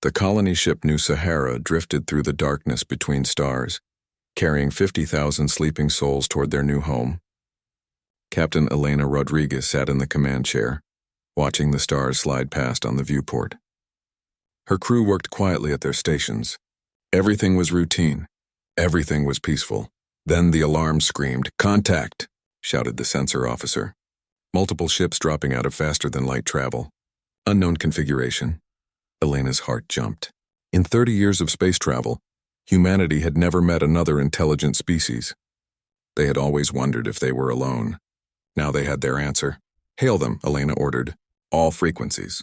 The colony ship New Sahara drifted through the darkness between stars, carrying 50,000 sleeping souls toward their new home. Captain Elena Rodriguez sat in the command chair, watching the stars slide past on the viewport. Her crew worked quietly at their stations. Everything was routine. Everything was peaceful. Then the alarm screamed, "Contact!" shouted the sensor officer. Multiple ships dropping out of faster-than-light travel. Unknown configuration. Elena's heart jumped. In 30 years of space travel, humanity had never met another intelligent species. They had always wondered if they were alone. Now they had their answer. "Hail them," Elena ordered. "All frequencies.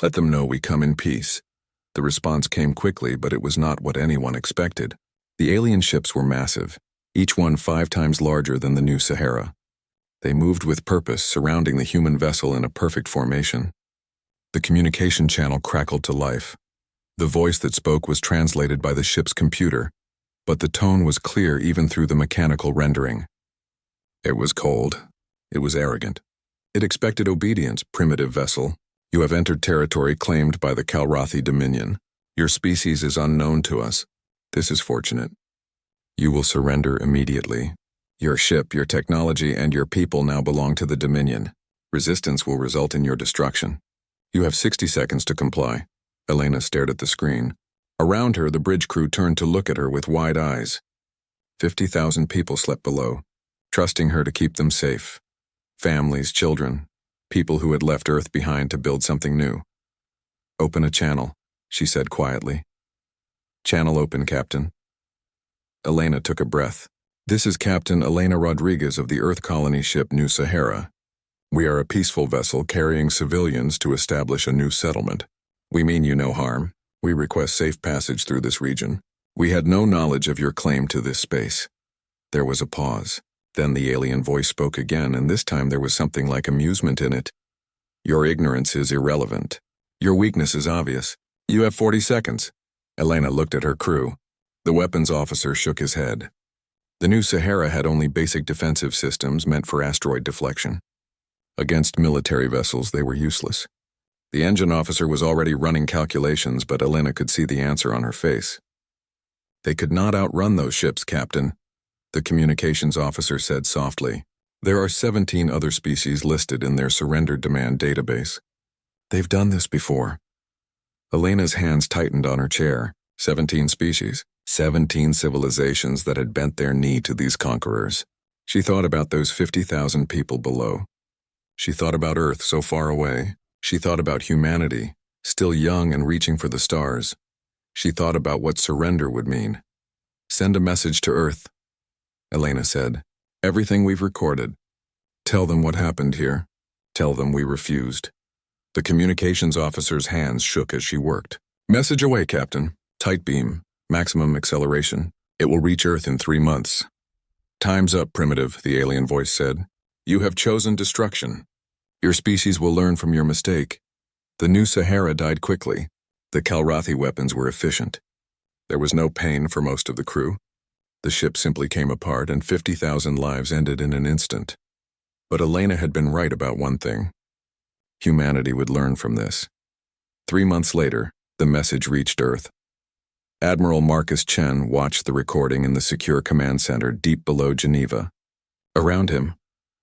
Let them know we come in peace." The response came quickly, but it was not what anyone expected. The alien ships were massive, each one 5 times larger than the New Sahara. They moved with purpose, surrounding the human vessel in a perfect formation. The communication channel crackled to life. The voice that spoke was translated by the ship's computer, but the tone was clear even through the mechanical rendering. It was cold. It was arrogant. It expected obedience, primitive vessel. "You have entered territory claimed by the Kalrathi Dominion. Your species is unknown to us. This is fortunate. You will surrender immediately. Your ship, your technology, and your people now belong to the Dominion. Resistance will result in your destruction. You have 60 seconds to comply." Elena stared at the screen. Around her, the bridge crew turned to look at her with wide eyes. 50,000 people slept below, trusting her to keep them safe. Families, children, people who had left Earth behind to build something new. "Open a channel," she said quietly. "Channel open, Captain." Elena took a breath. "This is Captain Elena Rodriguez of the Earth colony ship New Sahara. We are a peaceful vessel carrying civilians to establish a new settlement. We mean you no harm. We request safe passage through this region. We had no knowledge of your claim to this space." There was a pause. Then the alien voice spoke again, and this time there was something like amusement in it. "Your ignorance is irrelevant. Your weakness is obvious. You have 40 seconds. Elena looked at her crew. The weapons officer shook his head. The New Sahara had only basic defensive systems meant for asteroid deflection. Against military vessels, they were useless. The engine officer was already running calculations, but Elena could see the answer on her face. "They could not outrun those ships, Captain," the communications officer said softly. "There are 17 other species listed in their surrender demand database. They've done this before." Elena's hands tightened on her chair. 17 species, 17 civilizations that had bent their knee to these conquerors. She thought about those 50,000 people below. She thought about Earth so far away. She thought about humanity, still young and reaching for the stars. She thought about what surrender would mean. "Send a message to Earth," Elena said. "Everything we've recorded. Tell them what happened here. Tell them we refused." The communications officer's hands shook as she worked. "Message away, Captain. Tight beam. Maximum acceleration. It will reach Earth in 3 months." "Time's up, Primitive," the alien voice said. "You have chosen destruction. Your species will learn from your mistake." The New Sahara died quickly. The Kalrathi weapons were efficient. There was no pain for most of the crew. The ship simply came apart, and 50,000 lives ended in an instant. But Elena had been right about one thing. Humanity would learn from this. 3 months later, the message reached Earth. Admiral Marcus Chen watched the recording in the secure command center deep below Geneva. Around him,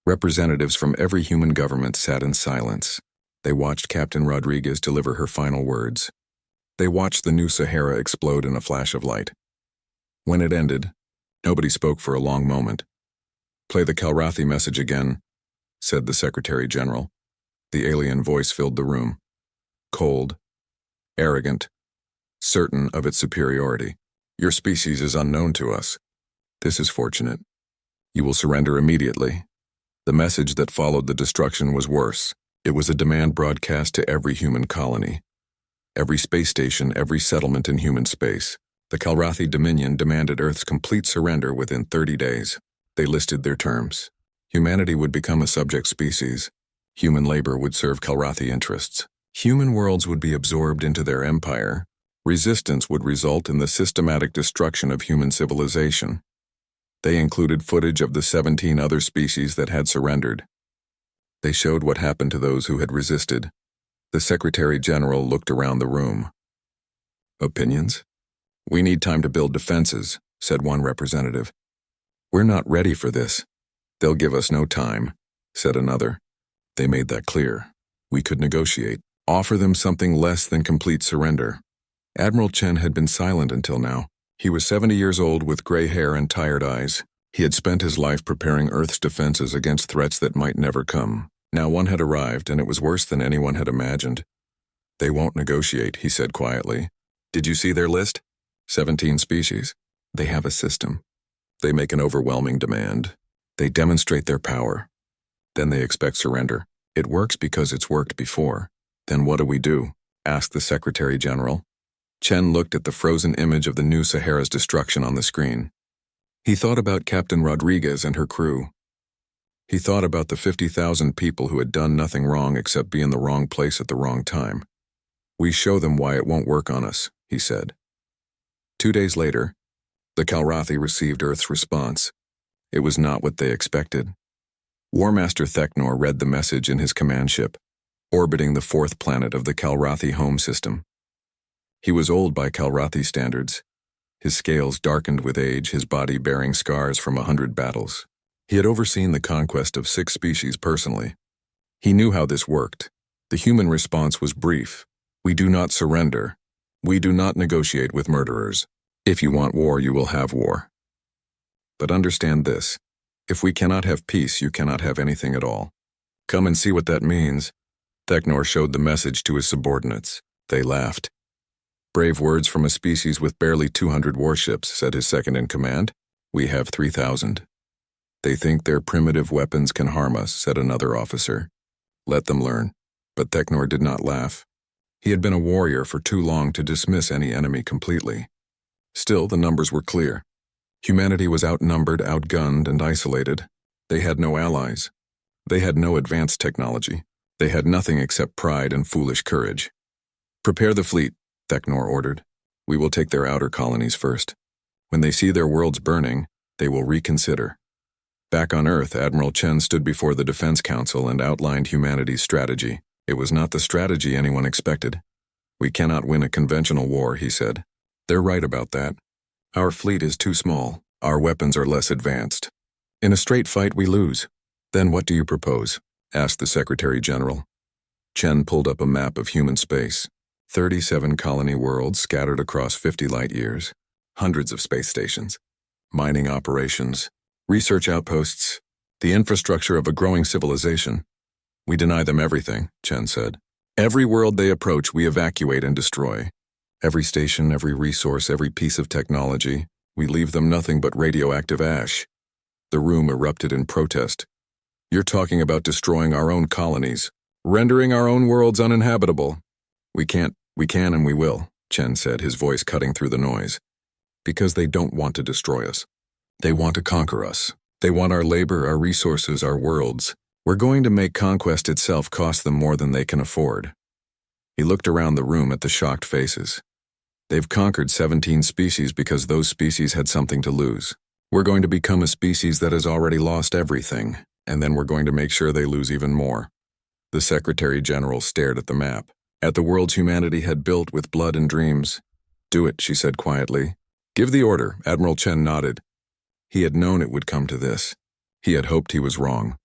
representatives from every human government sat in silence. They watched Captain Rodriguez deliver her final words. They watched the New Sahara explode in a flash of light. When it ended, nobody spoke for a long moment. "Play the Kalrathi message again," said the Secretary General. The alien voice filled the room. Cold, arrogant, certain of its superiority. "Your species is unknown to us. This is fortunate. You will surrender immediately." The message that followed the destruction was worse. It was a demand broadcast to every human colony. Every space station, every settlement in human space. The Kalrathi Dominion demanded Earth's complete surrender within 30 days. They listed their terms. Humanity would become a subject species. Human labor would serve Kalrathi interests. Human worlds would be absorbed into their empire. Resistance would result in the systematic destruction of human civilization. They included footage of the 17 other species that had surrendered. They showed what happened to those who had resisted. The Secretary General looked around the room. Opinions? We need time to build defenses, said one representative. We're not ready for this. They'll give us no time, said another. They made that clear. We could negotiate. Offer them something less than complete surrender. Admiral Chen had been silent until now. He was 70 years old with gray hair and tired eyes. He had spent his life preparing Earth's defenses against threats that might never come. Now one had arrived, and it was worse than anyone had imagined. They won't negotiate, he said quietly. Did you see their list? 17 species. They have a system. They make an overwhelming demand. They demonstrate their power. Then they expect surrender. It works because it's worked before. Then what do? Asked the Secretary General. Chen looked at the frozen image of the new Sahara's destruction on the screen. He thought about Captain Rodriguez and her crew. He thought about the 50,000 people who had done nothing wrong except be in the wrong place at the wrong time. We show them why it won't work on us, he said. 2 days later, the Kalrathi received Earth's response. It was not what they expected. War Master Theknor read the message in his command ship, orbiting the 4th planet of the Kalrathi home system. He was old by Kalrathi standards, his scales darkened with age, his body bearing scars from 100 battles. He had overseen the conquest of 6 species personally. He knew how this worked. The human response was brief. We do not surrender. We do not negotiate with murderers. If you want war, you will have war. But understand this. If we cannot have peace, you cannot have anything at all. Come and see what that means. Theknor showed the message to his subordinates. They laughed. Brave words from a species with barely 200 warships, said his second-in-command. We have 3,000. They think their primitive weapons can harm us, said another officer. Let them learn. But Theknor did not laugh. He had been a warrior for too long to dismiss any enemy completely. Still, the numbers were clear. Humanity was outnumbered, outgunned, and isolated. They had no allies. They had no advanced technology. They had nothing except pride and foolish courage. Prepare the fleet, Theknor ordered. We will take their outer colonies first. When they see their worlds burning, they will reconsider. Back on Earth, Admiral Chen stood before the Defense Council and outlined humanity's strategy. It was not the strategy anyone expected. We cannot win a conventional war, he said. They're right about that. Our fleet is too small. Our weapons are less advanced. In a straight fight, we lose. Then what do you propose? Asked the Secretary General. Chen pulled up a map of human space. 37 colony worlds scattered across 50 light years. Hundreds of space stations. Mining operations. Research outposts. The infrastructure of a growing civilization. We deny them everything, Chen said. Every world they approach, we evacuate and destroy. Every station, every resource, every piece of technology, we leave them nothing but radioactive ash. The room erupted in protest. You're talking about destroying our own colonies, rendering our own worlds uninhabitable. We can and we will, Chen said, his voice cutting through the noise. Because they don't want to destroy us. They want to conquer us. They want our labor, our resources, our worlds. We're going to make conquest itself cost them more than they can afford. He looked around the room at the shocked faces. They've conquered 17 species because those species had something to lose. We're going to become a species that has already lost everything, and then we're going to make sure they lose even more. The Secretary General stared at the map, at the worlds humanity had built with blood and dreams. Do it, she said quietly. Give the order, Admiral Chen nodded. He had known it would come to this. He had hoped he was wrong.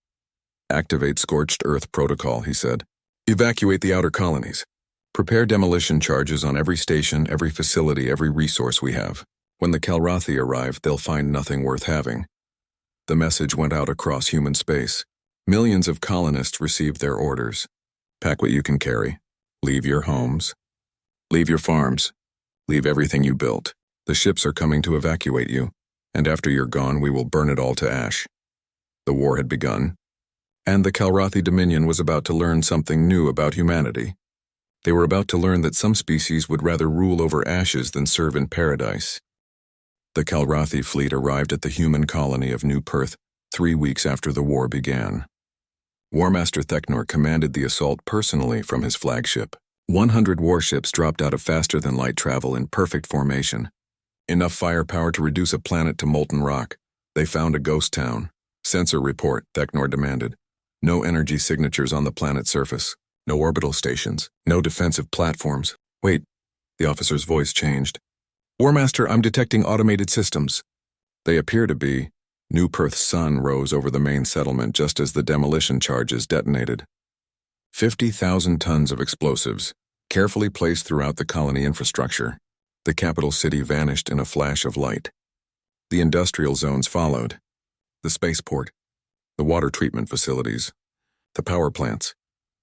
Activate Scorched Earth Protocol, he said. Evacuate the outer colonies. Prepare demolition charges on every station, every facility, every resource we have. When the Kalrathi arrive, they'll find nothing worth having. The message went out across human space. Millions of colonists received their orders. Pack what you can carry. Leave your homes. Leave your farms. Leave everything you built. The ships are coming to evacuate you, and after you're gone, we will burn it all to ash. The war had begun, and the Kalrathi Dominion was about to learn something new about humanity. They were about to learn that some species would rather rule over ashes than serve in paradise. The Kalrathi fleet arrived at the human colony of New Perth 3 weeks after the war began. War Master Theknor commanded the assault personally from his flagship. 100 warships dropped out of faster-than-light travel in perfect formation. Enough firepower to reduce a planet to molten rock. They found a ghost town. Sensor report, Theknor demanded. No energy signatures on the planet's surface. No orbital stations. No defensive platforms. Wait, The officer's voice changed. War Master, I'm detecting automated systems. They appear to be. New Perth's sun rose over the main settlement just as the demolition charges detonated. 50,000 tons of explosives, carefully placed throughout the colony infrastructure. The capital city vanished in a flash of light. The industrial zones followed. The spaceport, the water treatment facilities, the power plants.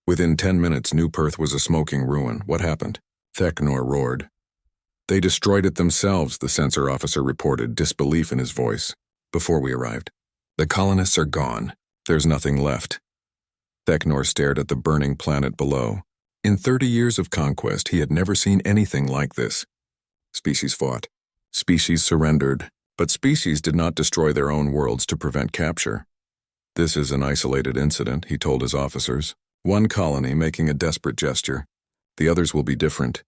Within 10 minutes, New Perth was a smoking ruin. What happened? Theknor roared. They destroyed it themselves, the sensor officer reported, disbelief in his voice. Before we arrived. The colonists are gone. There's nothing left. Theknor stared at the burning planet below. In 30 years of conquest, he had never seen anything like this. Species fought. Species surrendered. But species did not destroy their own worlds to prevent capture. This is an isolated incident, he told his officers. One colony making a desperate gesture. The others will be different.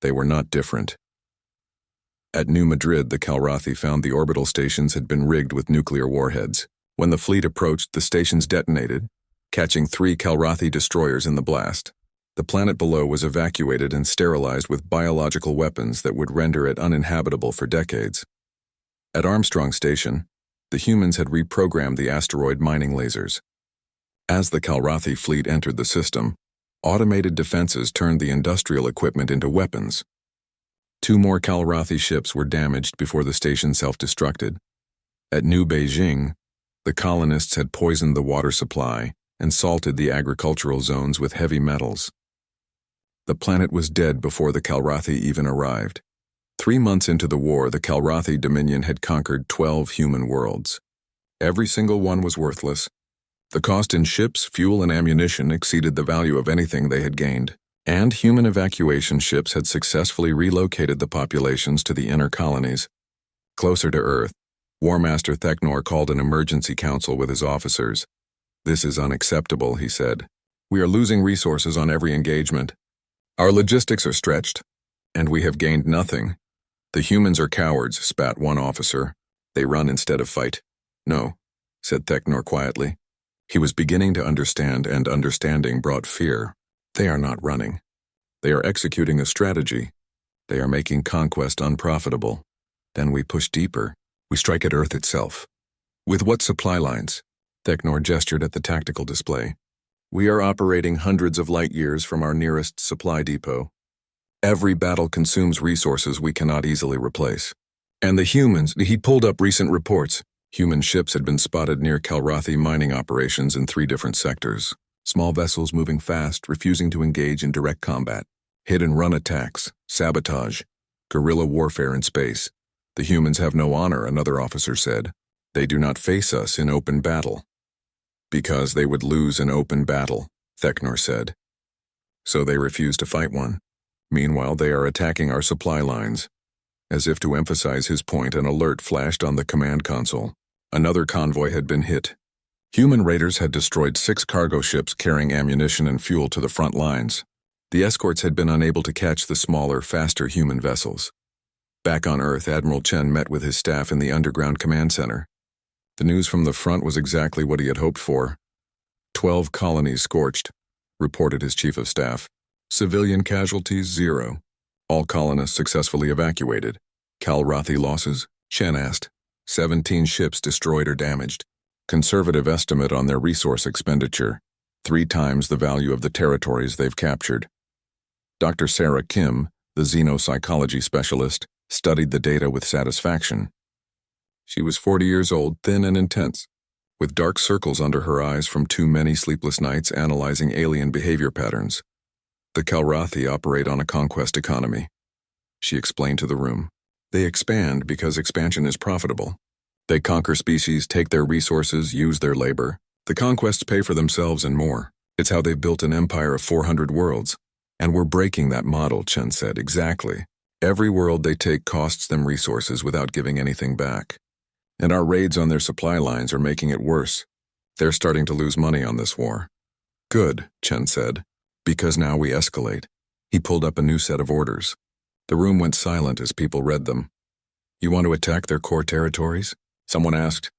They were not different. At New Madrid, the Calrathi found the orbital stations had been rigged with nuclear warheads. When the fleet approached, the stations detonated, catching 3 Calrathi destroyers in the blast. The planet below was evacuated and sterilized with biological weapons that would render it uninhabitable for decades. At Armstrong Station, the humans had reprogrammed the asteroid mining lasers. As the Calrathi fleet entered the system, automated defenses turned the industrial equipment into weapons. 2 more Calrathi ships were damaged before the station self-destructed. At New Beijing, the colonists had poisoned the water supply and salted the agricultural zones with heavy metals. The planet was dead before the Calrathi even arrived. 3 months into the war, the Calrathi Dominion had conquered 12 human worlds. Every single one was worthless. The cost in ships, fuel, and ammunition exceeded the value of anything they had gained. And human evacuation ships had successfully relocated the populations to the inner colonies. Closer to Earth, War Master Theknor called an emergency council with his officers. This is unacceptable, he said. We are losing resources on every engagement. Our logistics are stretched, and we have gained nothing. The humans are cowards, spat one officer. They run instead of fight. No, said Theknor quietly. He was beginning to understand, and understanding brought fear. They are not running. They are executing a strategy. They are making conquest unprofitable. Then we push deeper. We strike at Earth itself. With what supply lines? Theknor gestured at the tactical display. We are operating hundreds of light years from our nearest supply depot. Every battle consumes resources we cannot easily replace. And the humans, he pulled up recent reports. Human ships had been spotted near Calrathi mining operations in 3 different sectors. Small vessels moving fast, refusing to engage in direct combat. Hit-and-run attacks, sabotage, guerrilla warfare in space. The humans have no honor, another officer said. They do not face us in open battle. Because they would lose an open battle, Theknor said. So they refuse to fight one. Meanwhile, they are attacking our supply lines. As if to emphasize his point, an alert flashed on the command console. Another convoy had been hit. Human raiders had destroyed 6 cargo ships carrying ammunition and fuel to the front lines. The escorts had been unable to catch the smaller, faster human vessels. Back on Earth, Admiral Chen met with his staff in the underground command center. The news from the front was exactly what he had hoped for. 12 colonies scorched, reported his chief of staff. Civilian casualties, 0. All colonists successfully evacuated. Calrathi losses? Chen asked. 17 ships destroyed or damaged. Conservative estimate on their resource expenditure, 3 times the value of the territories they've captured. Dr. Sarah Kim, the xenopsychology specialist, studied the data with satisfaction. She was 40 years old, thin and intense, with dark circles under her eyes from too many sleepless nights analyzing alien behavior patterns. The Calrathi operate on a conquest economy, she explained to the room. They expand because expansion is profitable. They conquer species, take their resources, use their labor. The conquests pay for themselves and more. It's how they've built an empire of 400 worlds. And we're breaking that model, Chen said. Exactly. Every world they take costs them resources without giving anything back. And our raids on their supply lines are making it worse. They're starting to lose money on this war. Good, Chen said, because now we escalate. He pulled up a new set of orders. The room went silent as people read them. You want to attack their core territories? Someone asked.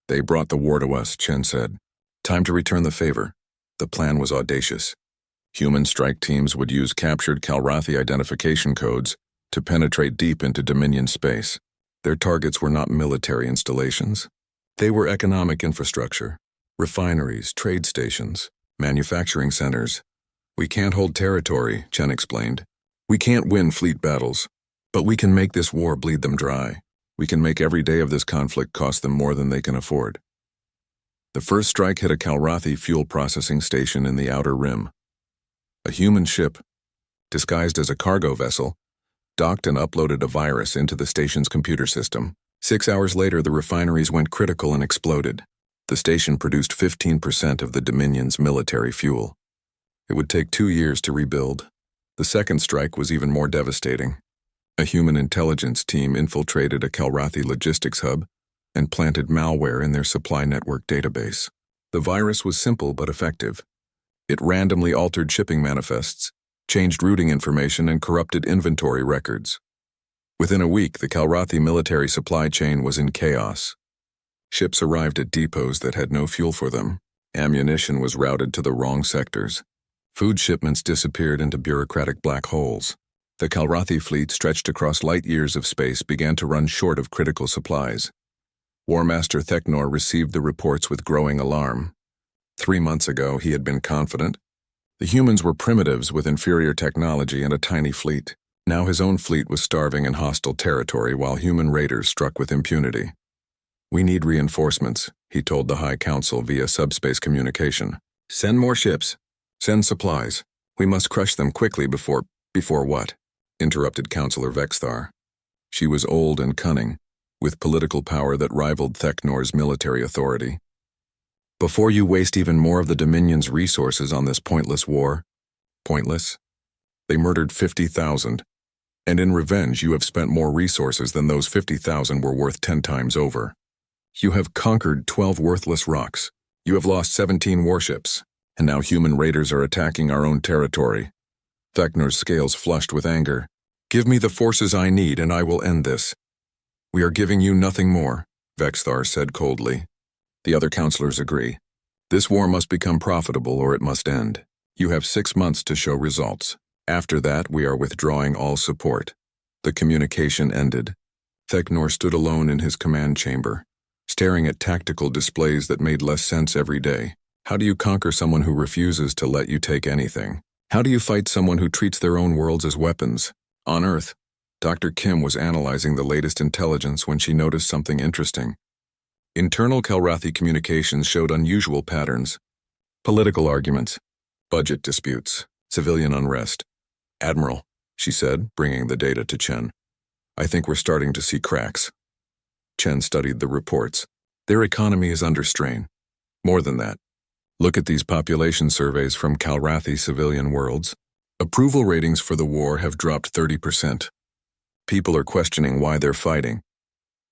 They brought the war to us, Chen said. Time to return the favor. The plan was audacious. Human strike teams would use captured Calrathi identification codes to penetrate deep into Dominion space. Their targets were not military installations. They were economic infrastructure, refineries, trade stations, manufacturing centers. We can't hold territory, Chen explained. We can't win fleet battles, but we can make this war bleed them dry. We can make every day of this conflict cost them more than they can afford. The first strike hit a Calrathi fuel processing station in the Outer Rim. A human ship, disguised as a cargo vessel, docked and uploaded a virus into the station's computer system. 6 hours later, the refineries went critical and exploded. The station produced 15% of the Dominion's military fuel. It would take 2 years to rebuild. The second strike was even more devastating. A human intelligence team infiltrated a Calrathi logistics hub and planted malware in their supply network database. The virus was simple but effective. It randomly altered shipping manifests, changed routing information, and corrupted inventory records. Within a week, the Calrathi military supply chain was in chaos. Ships arrived at depots that had no fuel for them. Ammunition was routed to the wrong sectors. Food shipments disappeared into bureaucratic black holes. The Calrathi fleet, stretched across light years of space, began to run short of critical supplies. War Master Theknor received the reports with growing alarm. 3 months ago, he had been confident. The humans were primitives with inferior technology and a tiny fleet. Now his own fleet was starving in hostile territory while human raiders struck with impunity. We need reinforcements, he told the High Council via subspace communication. Send more ships. Send supplies. We must crush them quickly before what? Interrupted Councillor Vexthar. She was old and cunning, with political power that rivaled Theknor's military authority. Before you waste even more of the Dominion's resources on this pointless war. Pointless? They murdered 50,000. And in revenge, you have spent more resources than those 50,000 were worth 10 times over. You have conquered 12 worthless rocks. You have lost 17 warships. And now human raiders are attacking our own territory. Theknor's scales flushed with anger. Give me the forces I need and I will end this. We are giving you nothing more, Vexthar said coldly. The other councillors agree. This war must become profitable or it must end. You have 6 months to show results. After that, we are withdrawing all support. The communication ended. Theknor stood alone in his command chamber, staring at tactical displays that made less sense every day. How do you conquer someone who refuses to let you take anything? How do you fight someone who treats their own worlds as weapons? On Earth, Dr. Kim was analyzing the latest intelligence when she noticed something interesting. Internal Calrathi communications showed unusual patterns. Political arguments, budget disputes, civilian unrest. Admiral, she said, bringing the data to Chen. I think we're starting to see cracks. Chen studied the reports. Their economy is under strain. More than that. Look at these population surveys from Calrathi civilian worlds. Approval ratings for the war have dropped 30%. People are questioning why they're fighting.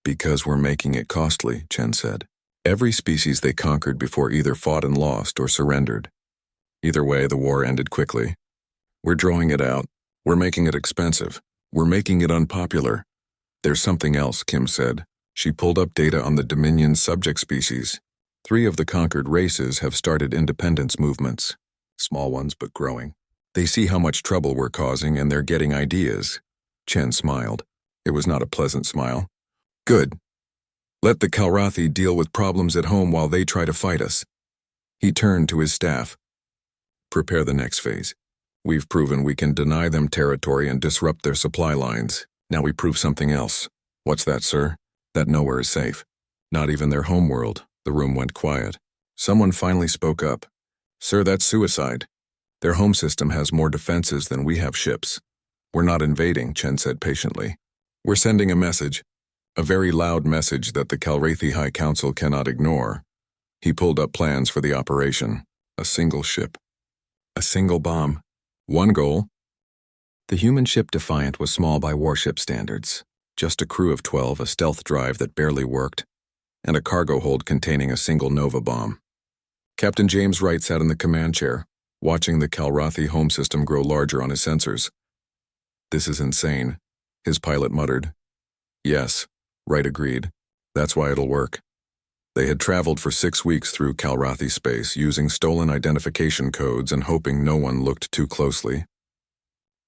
Because we're making it costly, Chen said. Every species they conquered before either fought and lost or surrendered. Either way, the war ended quickly. We're drawing it out. We're making it expensive. We're making it unpopular. There's something else, Kim said. She pulled up data on the Dominion's subject species. 3 of the conquered races have started independence movements. Small ones, but growing. They see how much trouble we're causing and they're getting ideas. Chen smiled. It was not a pleasant smile. Good. Let the Calrathi deal with problems at home while they try to fight us. He turned to his staff. Prepare the next phase. We've proven we can deny them territory and disrupt their supply lines. Now we prove something else. What's that, sir? That nowhere is safe. Not even their home world. The room went quiet. Someone finally spoke up. Sir, that's suicide. Their home system has more defenses than we have ships. We're not invading, Chen said patiently. We're sending a message. A very loud message that the Calrathi High Council cannot ignore. He pulled up plans for the operation. A single ship. A single bomb. One goal. The human ship Defiant was small by warship standards. Just a crew of 12, a stealth drive that barely worked, and a cargo hold containing a single Nova bomb. Captain James Wright sat in the command chair, watching the Calrathi home system grow larger on his sensors. This is insane, his pilot muttered. Yes, Wright agreed. That's why it'll work. They had traveled for 6 weeks through Kalrathi space using stolen identification codes and hoping no one looked too closely.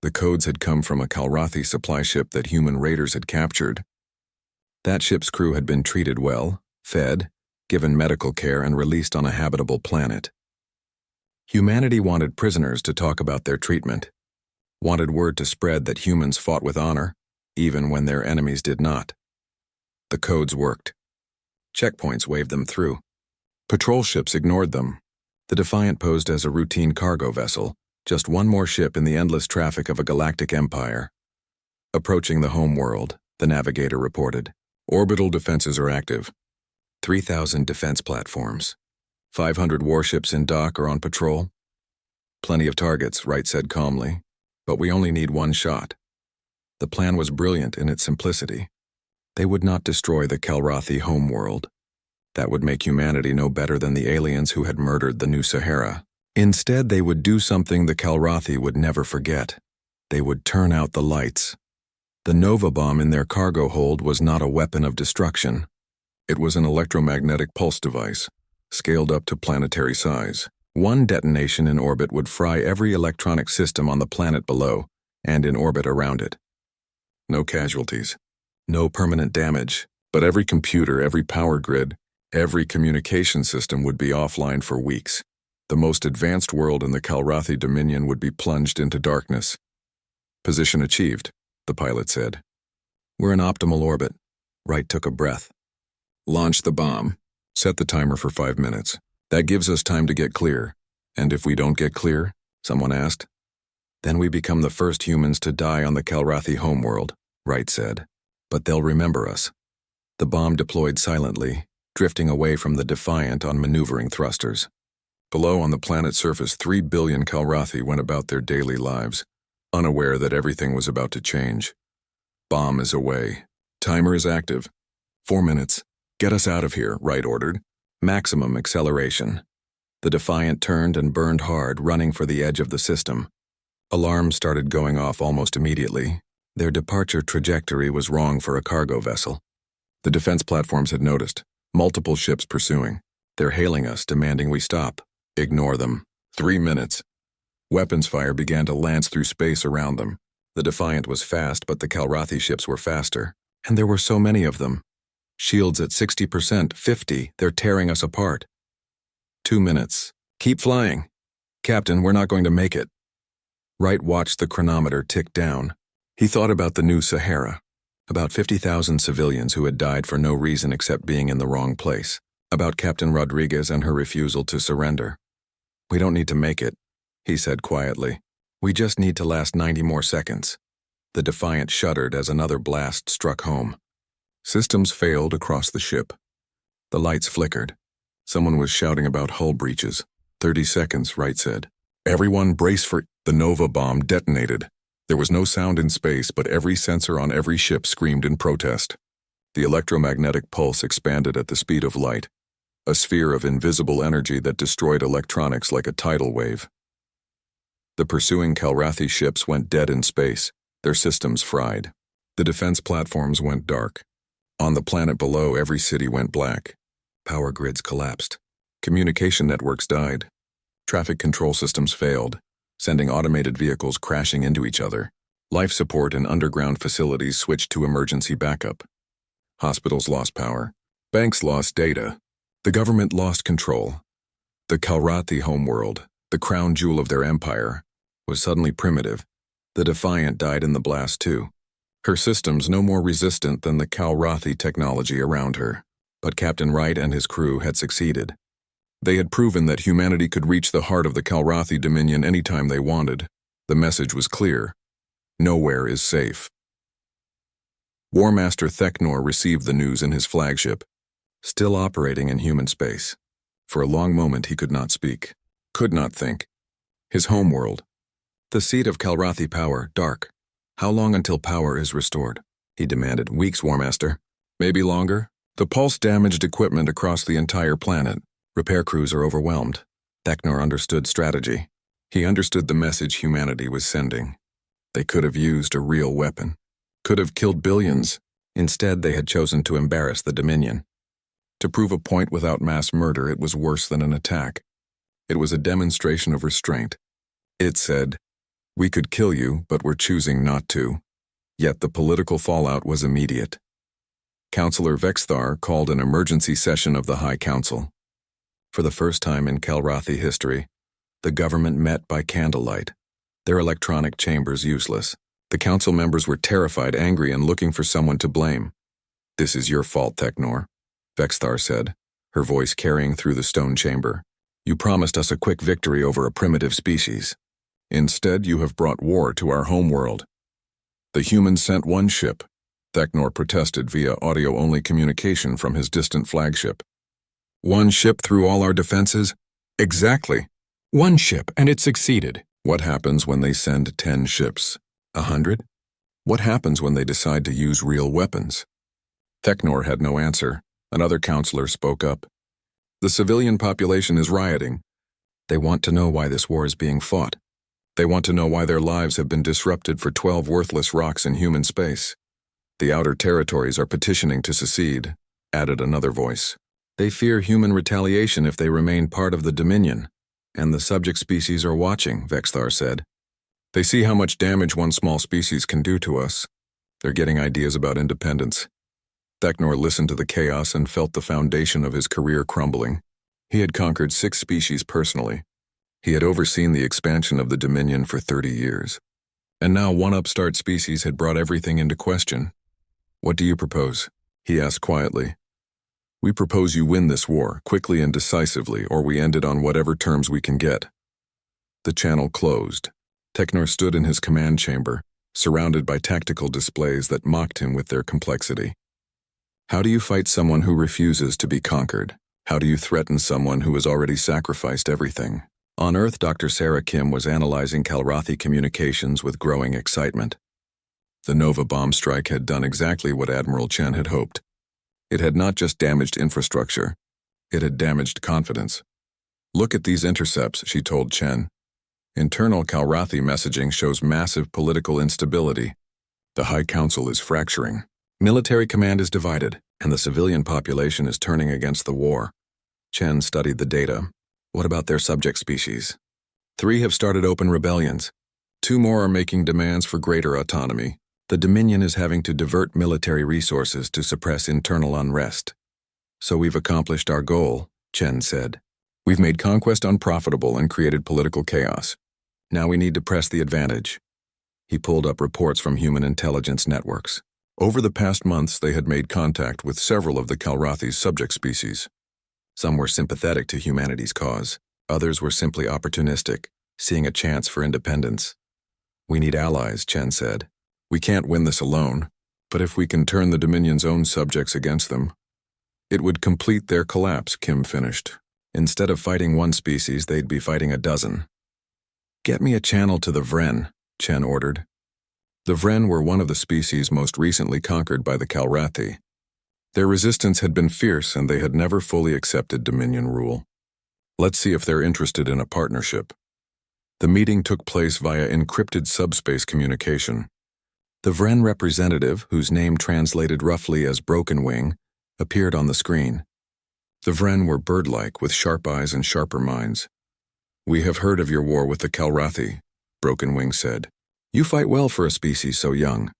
The codes had come from a Kalrathi supply ship that human raiders had captured. That ship's crew had been treated well, fed, given medical care, and released on a habitable planet. Humanity wanted prisoners to talk about their treatment, wanted word to spread that humans fought with honor, even when their enemies did not. The codes worked. Checkpoints waved them through. Patrol ships ignored them. The Defiant posed as a routine cargo vessel, just one more ship in the endless traffic of a galactic empire. Approaching the home world, the navigator reported. Orbital defenses are active. 3,000 defense platforms. 500 warships in dock or on patrol. Plenty of targets, Wright said calmly, but we only need one shot. The plan was brilliant in its simplicity. They would not destroy the Kalrathi homeworld. That would make humanity no better than the aliens who had murdered the New Sahara. Instead, they would do something the Kalrathi would never forget. They would turn out the lights. The Nova bomb in their cargo hold was not a weapon of destruction. It was an electromagnetic pulse device, scaled up to planetary size. One detonation in orbit would fry every electronic system on the planet below and in orbit around it. No casualties. No permanent damage, but every computer, every power grid, every communication system would be offline for weeks. The most advanced world in the Kalrathi Dominion would be plunged into darkness. Position achieved, the pilot said. We're in optimal orbit. Wright took a breath. Launch the bomb. Set the timer for 5 minutes. That gives us time to get clear. And if we don't get clear, someone asked. Then we become the first humans to die on the Kalrathi homeworld, Wright said. But they'll remember us. The bomb deployed silently, drifting away from the Defiant on maneuvering thrusters. Below on the planet's surface, 3 billion Kalrathi went about their daily lives, unaware that everything was about to change. Bomb is away. Timer is active. 4 minutes. Get us out of here, Wright ordered. Maximum acceleration. The Defiant turned and burned hard, running for the edge of the system. Alarms started going off almost immediately. Their departure trajectory was wrong for a cargo vessel. The defense platforms had noticed. Multiple ships pursuing. They're hailing us, demanding we stop. Ignore them. 3 minutes. Weapons fire began to lance through space around them. The Defiant was fast, but the Kalrathi ships were faster. And there were so many of them. Shields at 60%, 50%, they're tearing us apart. 2 minutes. Keep flying. Captain, we're not going to make it. Wright watched the chronometer tick down. He thought about the New Sahara, about 50,000 civilians who had died for no reason except being in the wrong place, about Captain Rodriguez and her refusal to surrender. We don't need to make it, he said quietly. We just need to last 90 more seconds. The Defiant shuddered as another blast struck home. Systems failed across the ship. The lights flickered. Someone was shouting about hull breaches. 30 seconds, Wright said. Everyone brace for... The Nova bomb detonated. There was no sound in space, but every sensor on every ship screamed in protest. The electromagnetic pulse expanded at the speed of light, a sphere of invisible energy that destroyed electronics like a tidal wave. The pursuing Kalrathi ships went dead in space, their systems fried. The defense platforms went dark. On the planet below, every city went black. Power grids collapsed. Communication networks died. Traffic control systems failed, sending automated vehicles crashing into each other. Life support and underground facilities switched to emergency backup. Hospitals lost power. Banks lost data. The government lost control. The Kalrathi homeworld, the crown jewel of their empire, was suddenly primitive. The Defiant died in the blast too. Her systems no more resistant than the Kalrathi technology around her. But Captain Wright and his crew had succeeded. They had proven that humanity could reach the heart of the Kalrathi Dominion anytime they wanted. The message was clear. Nowhere is safe. War Master Theknor received the news in his flagship, still operating in human space. For a long moment he could not speak, could not think. His homeworld. The seat of Kalrathi power, dark. How long until power is restored? He demanded. Weeks, War Master. Maybe longer? The pulse damaged equipment across the entire planet. Repair crews are overwhelmed. Theknor understood strategy. He understood the message humanity was sending. They could have used a real weapon. Could have killed billions. Instead, they had chosen to embarrass the Dominion. To prove a point without mass murder, it was worse than an attack. It was a demonstration of restraint. It said, "We could kill you, but we're choosing not to." Yet the political fallout was immediate. Councillor Vexthar called an emergency session of the High Council. For the first time in Calrathi history, the government met by candlelight, their electronic chambers useless. The council members were terrified, angry, and looking for someone to blame. "This is your fault, Teknor," Vexthar said, her voice carrying through the stone chamber. "You promised us a quick victory over a primitive species. Instead, you have brought war to our homeworld." "The humans sent one ship," Teknor protested via audio-only communication from his distant flagship. "One ship through all our defenses?" "Exactly. One ship, and it succeeded." "What happens when they send 10 ships? 100? What happens when they decide to use real weapons?" Teknor had no answer. Another counselor spoke up. "The civilian population is rioting. They want to know why this war is being fought. They want to know why their lives have been disrupted for 12 worthless rocks in human space. The outer territories are petitioning to secede," added another voice. "They fear human retaliation if they remain part of the Dominion, and the subject species are watching," Vexthar said. "They see how much damage one small species can do to us. They're getting ideas about independence." Teknor listened to the chaos and felt the foundation of his career crumbling. He had conquered 6 species personally. He had overseen the expansion of the Dominion for 30 years. And now one upstart species had brought everything into question. "What do you propose?" he asked quietly. "We propose you win this war, quickly and decisively, or we end it on whatever terms we can get." The channel closed. Teknor stood in his command chamber, surrounded by tactical displays that mocked him with their complexity. How do you fight someone who refuses to be conquered? How do you threaten someone who has already sacrificed everything? On Earth, Dr. Sarah Kim was analyzing Calrathi communications with growing excitement. The Nova bomb strike had done exactly what Admiral Chen had hoped. It had not just damaged infrastructure, it had damaged confidence. "Look at these intercepts," she told Chen. "Internal Calrathi messaging shows massive political instability. The High Council is fracturing. Military command is divided, and the civilian population is turning against the war." Chen studied the data. "What about their subject species?" 3 have started open rebellions. 2 more are making demands for greater autonomy. The Dominion is having to divert military resources to suppress internal unrest. "So we've accomplished our goal," Chen said. "We've made conquest unprofitable and created political chaos. Now we need to press the advantage." He pulled up reports from human intelligence networks. Over the past months, they had made contact with several of the Calrathi's subject species. Some were sympathetic to humanity's cause. Others were simply opportunistic, seeing a chance for independence. "We need allies," Chen said. "We can't win this alone, but if we can turn the Dominion's own subjects against them, it would complete their collapse," Kim finished. "Instead of fighting one species, they'd be fighting a dozen." "Get me a channel to the Vren," Chen ordered. The Vren were one of the species most recently conquered by the Calrathi. Their resistance had been fierce and they had never fully accepted Dominion rule. "Let's see if they're interested in a partnership." The meeting took place via encrypted subspace communication. The Vren representative, whose name translated roughly as Broken Wing, appeared on the screen. The Vren were bird-like with sharp eyes and sharper minds. "We have heard of your war with the Calrathi," Broken Wing said. "You fight well for a species so young."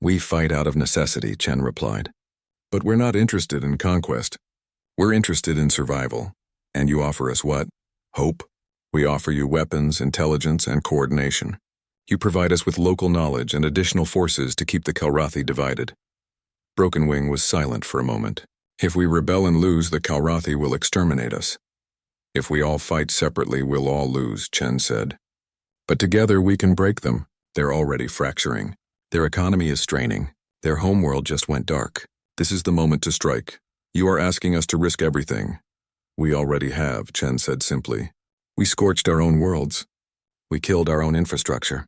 "We fight out of necessity," Chen replied. "But we're not interested in conquest. We're interested in survival. And you offer us what? Hope? We offer you weapons, intelligence, and coordination. You provide us with local knowledge and additional forces to keep the Calrathi divided." Broken Wing was silent for a moment. "If we rebel and lose, the Calrathi will exterminate us. If we all fight separately, we'll all lose," Chen said. "But together we can break them. They're already fracturing. Their economy is straining. Their homeworld just went dark. This is the moment to strike. You are asking us to risk everything." "We already have," Chen said simply. "We scorched our own worlds. We killed our own infrastructure.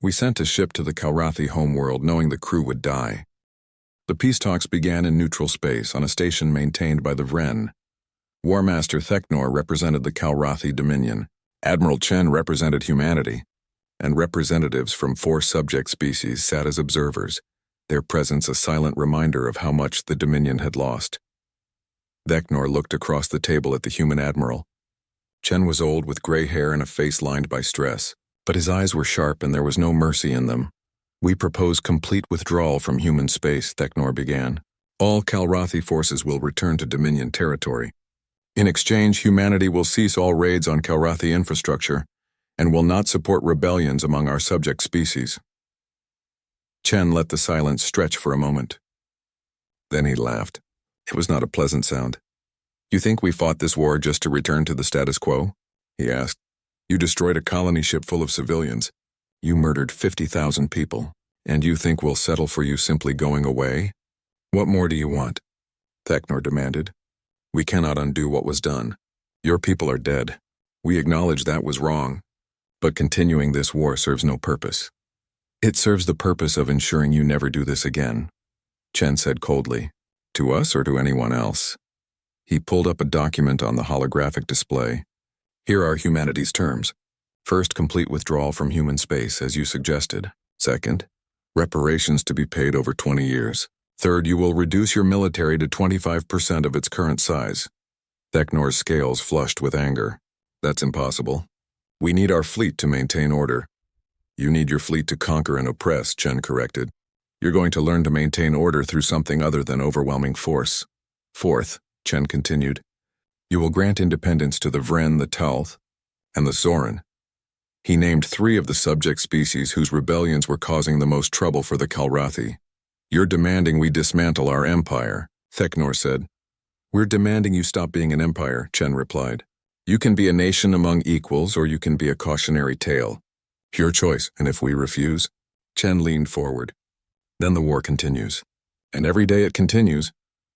We sent a ship to the Calrathi homeworld knowing the crew would die." The peace talks began in neutral space on a station maintained by the Vren. War Master Teknor represented the Calrathi Dominion. Admiral Chen represented humanity. And representatives from 4 subject species sat as observers, their presence a silent reminder of how much the Dominion had lost. Vecnor looked across the table at the human admiral. Chen was old with gray hair and a face lined by stress, but his eyes were sharp and there was no mercy in them. We propose complete withdrawal from human space, Vecnor began. All Kalrathi forces will return to Dominion territory. In exchange, humanity will cease all raids on Kalrathi infrastructure and will not support rebellions among our subject species. Chen let the silence stretch for a moment. Then he laughed. It was not a pleasant sound. You think we fought this war just to return to the status quo? He asked. You destroyed a colony ship full of civilians. You murdered 50,000 people. And you think we'll settle for you simply going away? What more do you want? Vecnor demanded. We cannot undo what was done. Your people are dead. We acknowledge that was wrong. But continuing this war serves no purpose. It serves the purpose of ensuring you never do this again, Chen said coldly. To us or to anyone else? He pulled up a document on the holographic display. Here are humanity's terms. First, complete withdrawal from human space, as you suggested. Second, reparations to be paid over 20 years. Third, you will reduce your military to 25% of its current size. Vecnor's scales flushed with anger. That's impossible. We need our fleet to maintain order. You need your fleet to conquer and oppress, Chen corrected. You're going to learn to maintain order through something other than overwhelming force. Fourth, Chen continued, you will grant independence to the Vren, the Talth, and the Zoran. He named 3 of the subject species whose rebellions were causing the most trouble for the Kalrathi. You're demanding we dismantle our empire, Vecnor said. We're demanding you stop being an empire, Chen replied. You can be a nation among equals or you can be a cautionary tale. Your choice, and if we refuse? Chen leaned forward. Then the war continues. And every day it continues,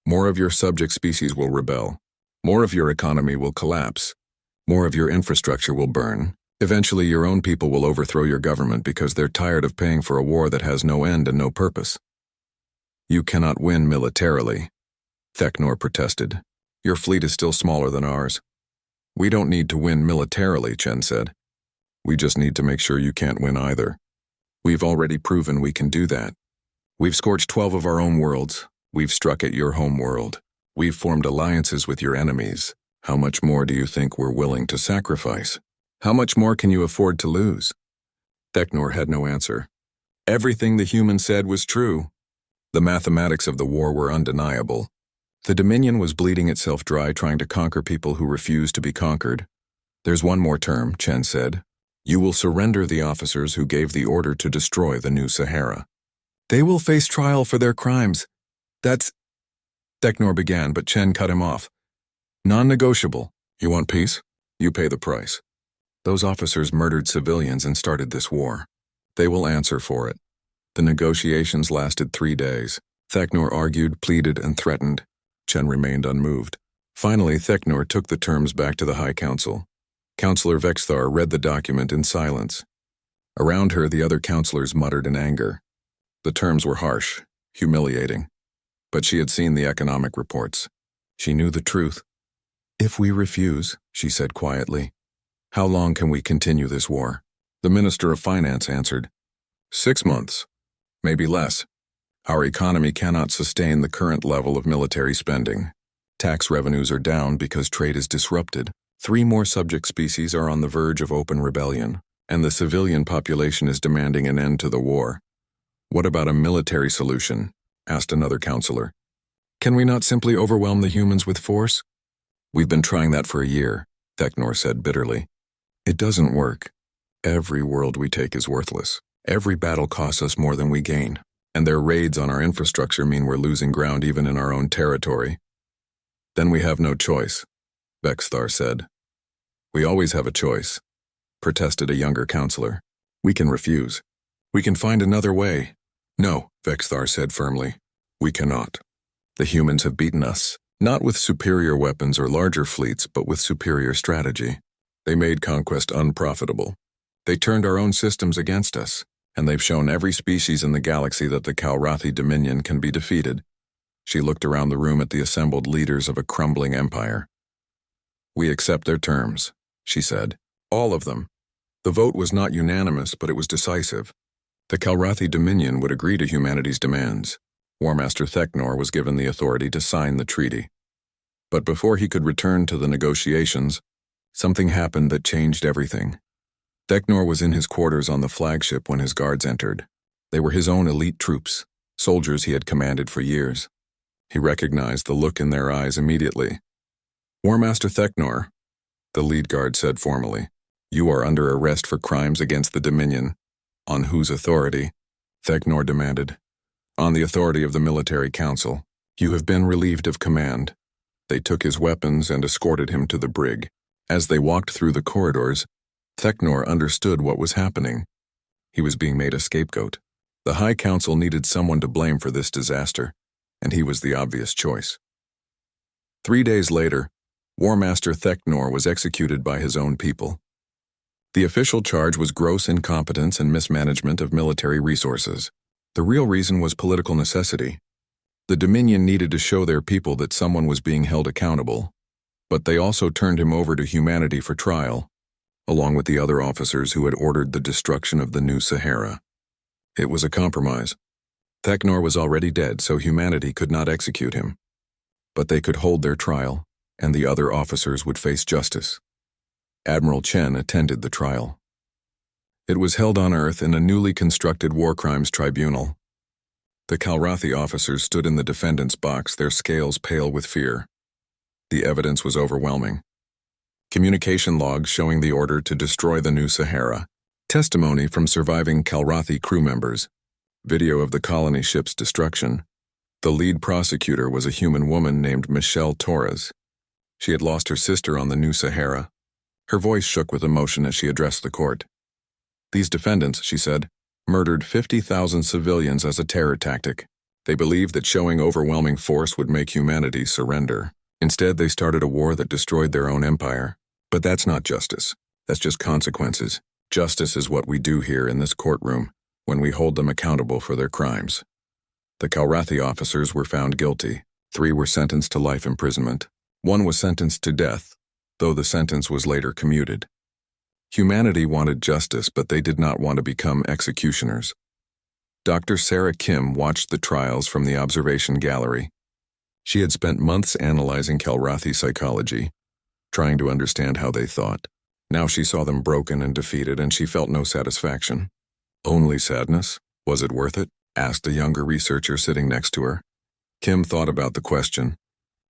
more of your subject species will rebel. More of your economy will collapse. More of your infrastructure will burn. Eventually your own people will overthrow your government because they're tired of paying for a war that has no end and no purpose. You cannot win militarily, Vecnor protested. Your fleet is still smaller than ours. We don't need to win militarily, Chen said. We just need to make sure you can't win either. We've already proven we can do that. We've scorched 12 of our own worlds. We've struck at your home world. We've formed alliances with your enemies. How much more do you think we're willing to sacrifice? How much more can you afford to lose? Vecnor had no answer. Everything the human said was true. The mathematics of the war were undeniable. The Dominion was bleeding itself dry trying to conquer people who refused to be conquered. There's one more term, Chen said. You will surrender the officers who gave the order to destroy the New Sahara. They will face trial for their crimes. That's... Vecnor began, but Chen cut him off. Non-negotiable. You want peace? You pay the price. Those officers murdered civilians and started this war. They will answer for it. The negotiations lasted 3 days. Vecnor argued, pleaded, and threatened. Chen remained unmoved. Finally, Vecnor took the terms back to the High Council. Councillor Vexthar read the document in silence. Around her, the other councillors muttered in anger. The terms were harsh, humiliating. But she had seen the economic reports. She knew the truth. If we refuse, she said quietly, how long can we continue this war? The Minister of Finance answered, 6 months, maybe less. Our economy cannot sustain the current level of military spending. Tax revenues are down because trade is disrupted. 3 more subject species are on the verge of open rebellion, and the civilian population is demanding an end to the war. What about a military solution? Asked another councillor. Can we not simply overwhelm the humans with force? We've been trying that for a year, Vecnor said bitterly. It doesn't work. Every world we take is worthless. Every battle costs us more than we gain, and their raids on our infrastructure mean we're losing ground even in our own territory. Then we have no choice, Vexthar said. We always have a choice, protested a younger councillor. We can refuse. We can find another way. No, Vexthar said firmly. We cannot. The humans have beaten us, not with superior weapons or larger fleets, but with superior strategy. They made conquest unprofitable. They turned our own systems against us, and they've shown every species in the galaxy that the Kalrathi Dominion can be defeated. She looked around the room at the assembled leaders of a crumbling empire. We accept their terms, she said. All of them. The vote was not unanimous, but it was decisive. The Kalrathi Dominion would agree to humanity's demands. War Master Vecnor was given the authority to sign the treaty. But before he could return to the negotiations, something happened that changed everything. Thecnor was in his quarters on the flagship when his guards entered. They were his own elite troops, soldiers he had commanded for years. He recognized the look in their eyes immediately. "War Master Thecnor," the lead guard said formally, "you are under arrest for crimes against the Dominion." "On whose authority?" Thecnor demanded. "On the authority of the Military Council. You have been relieved of command." They took his weapons and escorted him to the brig. As they walked through the corridors, Thecnor understood what was happening. He was being made a scapegoat. The High Council needed someone to blame for this disaster, and he was the obvious choice. 3 days later, War Master Thecnor was executed by his own people. The official charge was gross incompetence and mismanagement of military resources. The real reason was political necessity. The Dominion needed to show their people that someone was being held accountable, but they also turned him over to humanity for trial, along with the other officers who had ordered the destruction of the New Sahara. It was a compromise. Thecnor was already dead, so humanity could not execute him. But they could hold their trial, and the other officers would face justice. Admiral Chen attended the trial. It was held on Earth in a newly constructed war crimes tribunal. The Kalrathi officers stood in the defendant's box, their scales pale with fear. The evidence was overwhelming. Communication logs showing the order to destroy the New Sahara, testimony from surviving Kalrathi crew members, video of the colony ship's destruction. The lead prosecutor was a human woman named Michelle Torres. She had lost her sister on the New Sahara. Her voice shook with emotion as she addressed the court. "These defendants," she said, "murdered 50,000 civilians as a terror tactic. They believed that showing overwhelming force would make humanity surrender. Instead, they started a war that destroyed their own empire. But that's not justice. That's just consequences. Justice is what we do here in this courtroom, when we hold them accountable for their crimes." The Kalrathi officers were found guilty. 3 were sentenced to life imprisonment. 1 was sentenced to death, though the sentence was later commuted. Humanity wanted justice, but they did not want to become executioners. Dr. Sarah Kim watched the trials from the observation gallery. She had spent months analyzing Kalrathi psychology, trying to understand how they thought. Now she saw them broken and defeated, and she felt no satisfaction. Only sadness? Was it worth it? Asked a younger researcher sitting next to her. Kim thought about the question.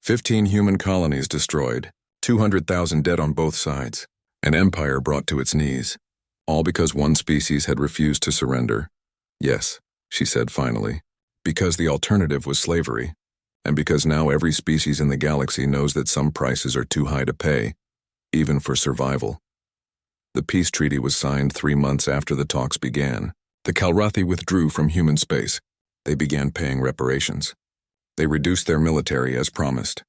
15 human colonies destroyed, 200,000 dead on both sides, an empire brought to its knees, all because one species had refused to surrender. "Yes," she said finally, "because the alternative was slavery, and because now every species in the galaxy knows that some prices are too high to pay, even for survival." The peace treaty was signed 3 months after the talks began. The Kalrathi withdrew from human space. They began paying reparations. They reduced their military as promised.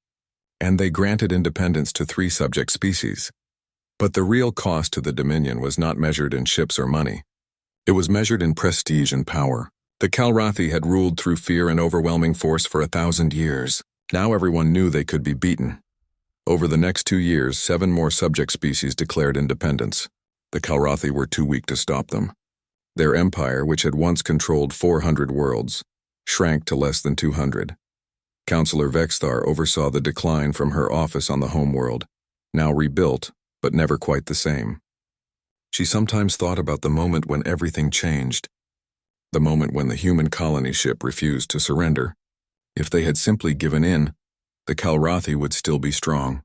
And they granted independence to 3 subject species. But the real cost to the Dominion was not measured in ships or money. It was measured in prestige and power. The Kalrathi had ruled through fear and overwhelming force for 1,000 years. Now everyone knew they could be beaten. Over the next 2 years, 7 more subject species declared independence. The Kalrathi were too weak to stop them. Their empire, which had once controlled 400 worlds, shrank to less than 200. Counselor Vexthar oversaw the decline from her office on the homeworld, now rebuilt, but never quite the same. She sometimes thought about the moment when everything changed, the moment when the human colony ship refused to surrender. If they had simply given in, the Kalrathi would still be strong.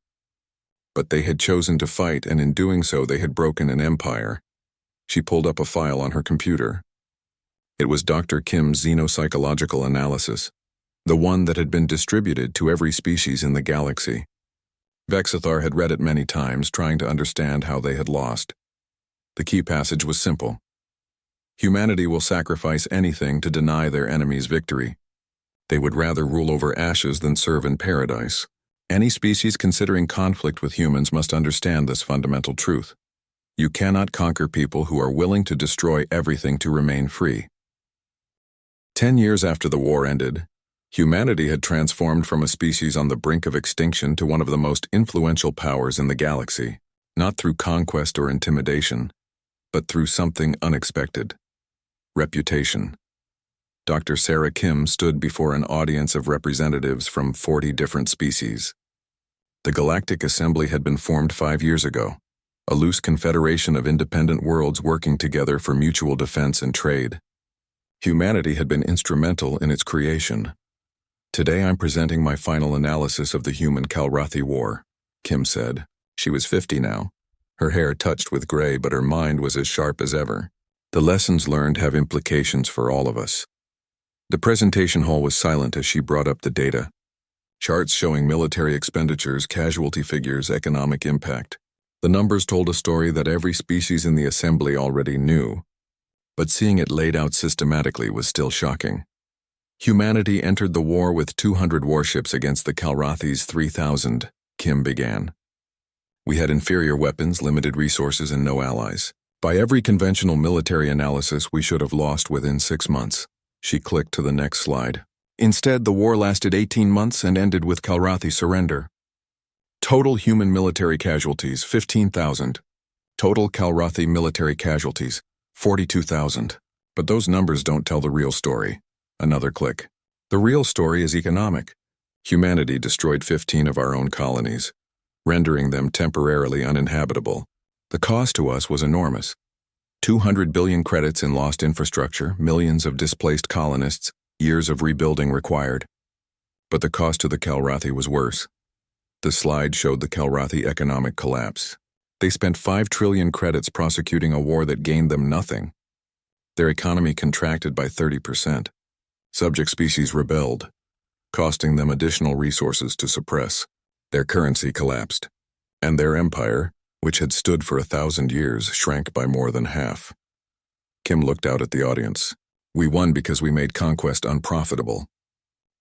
But they had chosen to fight, and in doing so they had broken an empire. She pulled up a file on her computer. It was Dr. Kim's xenopsychological analysis, the one that had been distributed to every species in the galaxy. Vexithar had read it many times, trying to understand how they had lost. The key passage was simple. Humanity will sacrifice anything to deny their enemies victory. They would rather rule over ashes than serve in paradise. Any species considering conflict with humans must understand this fundamental truth. You cannot conquer people who are willing to destroy everything to remain free. 10 years after the war ended, humanity had transformed from a species on the brink of extinction to one of the most influential powers in the galaxy, not through conquest or intimidation, but through something unexpected: reputation. Dr. Sarah Kim stood before an audience of representatives from 40 different species. The Galactic Assembly had been formed 5 years ago, a loose confederation of independent worlds working together for mutual defense and trade. Humanity had been instrumental in its creation. Today I'm presenting my final analysis of the human-Calrathi War, Kim said. She was 50 now. Her hair touched with gray, but her mind was as sharp as ever. The lessons learned have implications for all of us. The presentation hall was silent as she brought up the data. Charts showing military expenditures, casualty figures, economic impact. The numbers told a story that every species in the assembly already knew, but seeing it laid out systematically was still shocking. Humanity entered the war with 200 warships against the Calrathi's 3,000, Kim began. We had inferior weapons, limited resources, and no allies. By every conventional military analysis, we should have lost within 6 months. She clicked to the next slide. Instead, the war lasted 18 months and ended with Calrathi surrender. Total human military casualties, 15,000. Total Calrathi military casualties, 42,000. But those numbers don't tell the real story. Another click. The real story is economic. Humanity destroyed 15 of our own colonies, rendering them temporarily uninhabitable. The cost to us was enormous. 200 billion credits in lost infrastructure, millions of displaced colonists, years of rebuilding required. But the cost to the Calrathi was worse. The slide showed the Calrathi economic collapse. They spent 5 trillion credits prosecuting a war that gained them nothing. Their economy contracted by 30%. Subject species rebelled, costing them additional resources to suppress. Their currency collapsed, and their empire, which had stood for 1,000 years, shrank by more than half. Kim looked out at the audience. We won because we made conquest unprofitable.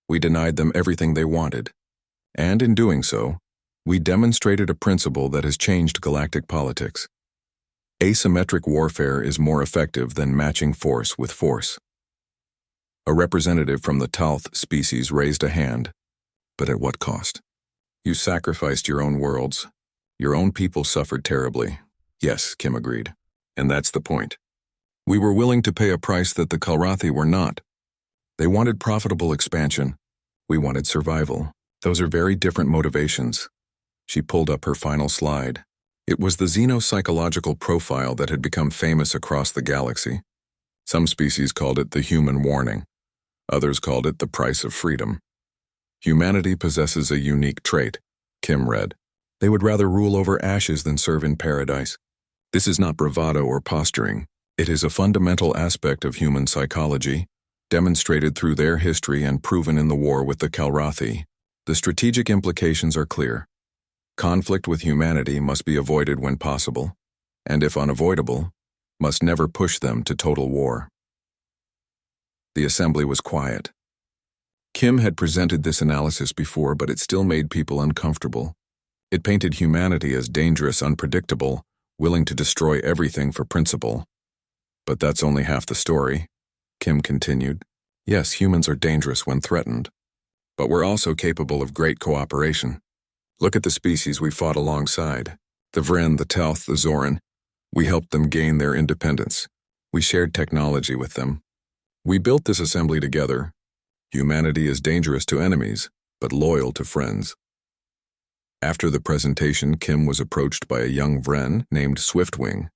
We denied them everything they wanted. And in doing so, we demonstrated a principle that has changed galactic politics. Asymmetric warfare is more effective than matching force with force. A representative from the Talth species raised a hand, but at what cost? You sacrificed your own worlds. Your own people suffered terribly. Yes, Kim agreed. And that's the point. We were willing to pay a price that the Calrathi were not. They wanted profitable expansion. We wanted survival. Those are very different motivations. She pulled up her final slide. It was the xenopsychological profile that had become famous across the galaxy. Some species called it the human warning. Others called it the price of freedom. Humanity possesses a unique trait, Kim read. They would rather rule over ashes than serve in paradise. This is not bravado or posturing. It is a fundamental aspect of human psychology, demonstrated through their history and proven in the war with the Calrathi. The strategic implications are clear. Conflict with humanity must be avoided when possible, and if unavoidable, must never push them to total war. The assembly was quiet. Kim had presented this analysis before, but it still made people uncomfortable. It painted humanity as dangerous, unpredictable, willing to destroy everything for principle. But that's only half the story, Kim continued. Yes, humans are dangerous when threatened, but we're also capable of great cooperation. Look at the species we fought alongside. The Vren, the Talth, the Zoran. We helped them gain their independence. We shared technology with them. We built this assembly together. Humanity is dangerous to enemies, but loyal to friends. After the presentation, Kim was approached by a young Vren named Swiftwing.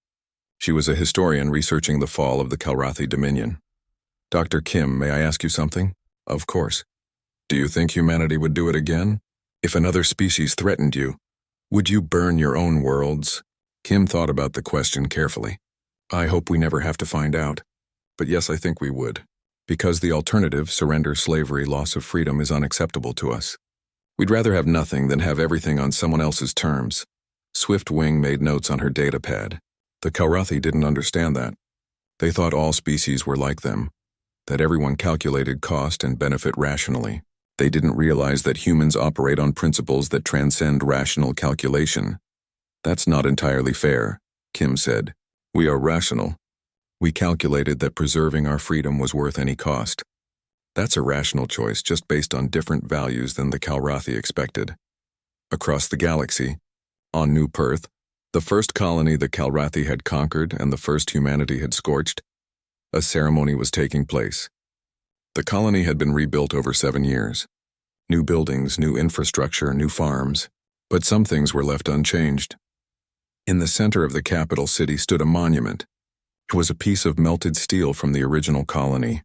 She was a historian researching the fall of the Calrathi Dominion. Dr. Kim, may I ask you something? Of course. Do you think humanity would do it again? If another species threatened you, would you burn your own worlds? Kim thought about the question carefully. I hope we never have to find out. But yes, I think we would. Because the alternative, surrender, slavery, loss of freedom, is unacceptable to us. We'd rather have nothing than have everything on someone else's terms. Swiftwing made notes on her datapad. The Calrathi didn't understand that. They thought all species were like them, that everyone calculated cost and benefit rationally. They didn't realize that humans operate on principles that transcend rational calculation. That's not entirely fair, Kim said. We are rational. We calculated that preserving our freedom was worth any cost. That's a rational choice just based on different values than the Calrathi expected. Across the galaxy, on New Perth, the first colony the Calrathi had conquered and the first humanity had scorched, a ceremony was taking place. The colony had been rebuilt over 7 years. New buildings, new infrastructure, new farms. But some things were left unchanged. In the center of the capital city stood a monument. It was a piece of melted steel from the original colony,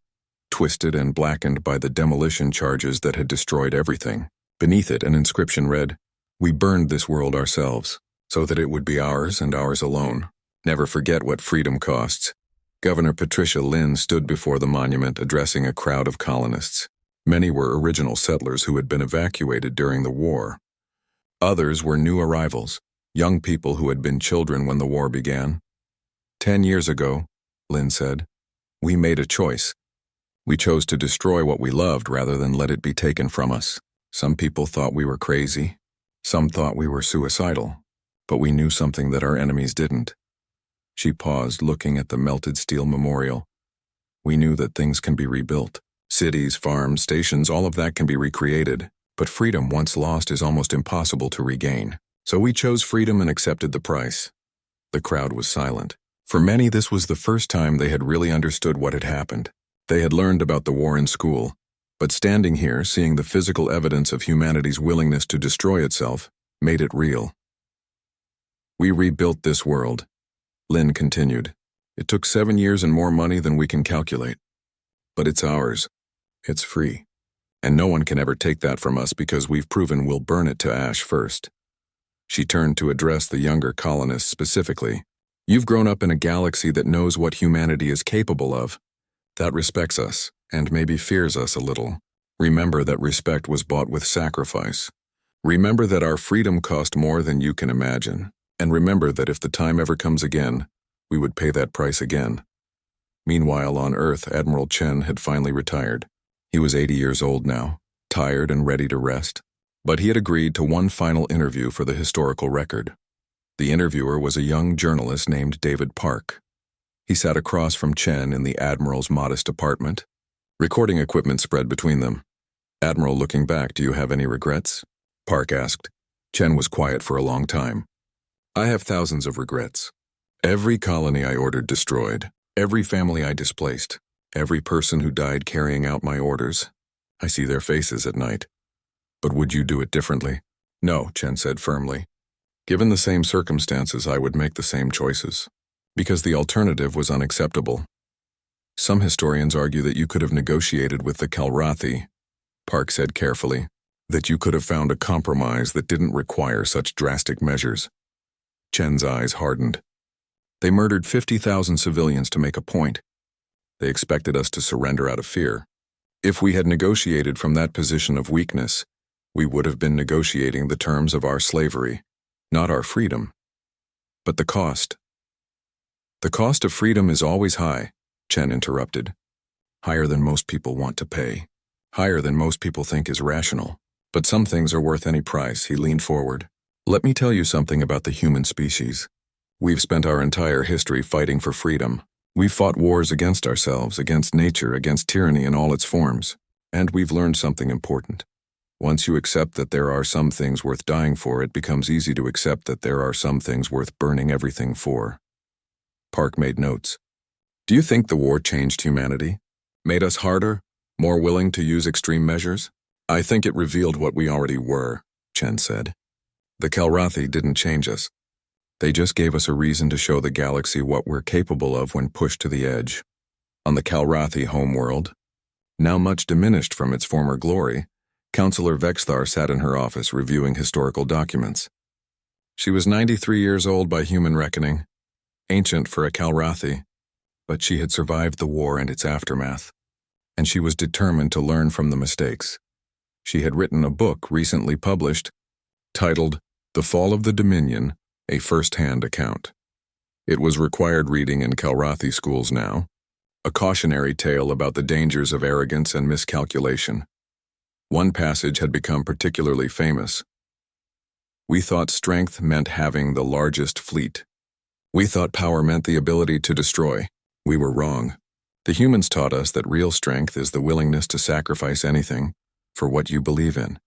twisted and blackened by the demolition charges that had destroyed everything. Beneath it, an inscription read, "We burned this world ourselves, so that it would be ours and ours alone. Never forget what freedom costs." Governor Patricia Lynn stood before the monument addressing a crowd of colonists. Many were original settlers who had been evacuated during the war. Others were new arrivals, young people who had been children when the war began. 10 years ago, Lynn said, we made a choice. We chose to destroy what we loved rather than let it be taken from us. Some people thought we were crazy. Some thought we were suicidal. But we knew something that our enemies didn't. She paused, looking at the melted steel memorial. We knew that things can be rebuilt. Cities, farms, stations, all of that can be recreated. But freedom once lost is almost impossible to regain. So we chose freedom and accepted the price. The crowd was silent. For many, this was the first time they had really understood what had happened. They had learned about the war in school. But standing here, seeing the physical evidence of humanity's willingness to destroy itself, made it real. We rebuilt this world, Lynn continued. It took 7 years and more money than we can calculate. But it's ours. It's free. And no one can ever take that from us because we've proven we'll burn it to ash first. She turned to address the younger colonists specifically. You've grown up in a galaxy that knows what humanity is capable of, that respects us, and maybe fears us a little. Remember that respect was bought with sacrifice. Remember that our freedom cost more than you can imagine. And remember that if the time ever comes again, we would pay that price again. Meanwhile, on Earth, Admiral Chen had finally retired. He was 80 years old now, tired and ready to rest. But he had agreed to one final interview for the historical record. The interviewer was a young journalist named David Park. He sat across from Chen in the Admiral's modest apartment. Recording equipment spread between them. Admiral, looking back, do you have any regrets? Park asked. Chen was quiet for a long time. I have thousands of regrets. Every colony I ordered destroyed. Every family I displaced. Every person who died carrying out my orders. I see their faces at night. But would you do it differently? No, Chen said firmly. Given the same circumstances, I would make the same choices. Because the alternative was unacceptable. Some historians argue that you could have negotiated with the Kalrathi, Park said carefully, that you could have found a compromise that didn't require such drastic measures. Chen's eyes hardened. They murdered 50,000 civilians to make a point. They expected us to surrender out of fear. If we had negotiated from that position of weakness, we would have been negotiating the terms of our slavery, not our freedom. But the cost. The cost of freedom is always high, Chen interrupted. Higher than most people want to pay. Higher than most people think is rational. But some things are worth any price, he leaned forward. Let me tell you something about the human species. We've spent our entire history fighting for freedom. We've fought wars against ourselves, against nature, against tyranny in all its forms. And we've learned something important. Once you accept that there are some things worth dying for, it becomes easy to accept that there are some things worth burning everything for. Park made notes. Do you think the war changed humanity? Made us harder? More willing to use extreme measures? I think it revealed what we already were, Chen said. The Kalrathi didn't change us. They just gave us a reason to show the galaxy what we're capable of when pushed to the edge. On the Kalrathi homeworld, now much diminished from its former glory, Counselor Vexthar sat in her office reviewing historical documents. She was 93 years old by human reckoning, ancient for a Kalrathi, but she had survived the war and its aftermath, and she was determined to learn from the mistakes. She had written a book recently published, titled The Fall of the Dominion, a First-Hand Account. It was required reading in Kalrathi schools now, a cautionary tale about the dangers of arrogance and miscalculation. One passage had become particularly famous. We thought strength meant having the largest fleet. We thought power meant the ability to destroy. We were wrong. The humans taught us that real strength is the willingness to sacrifice anything for what you believe in.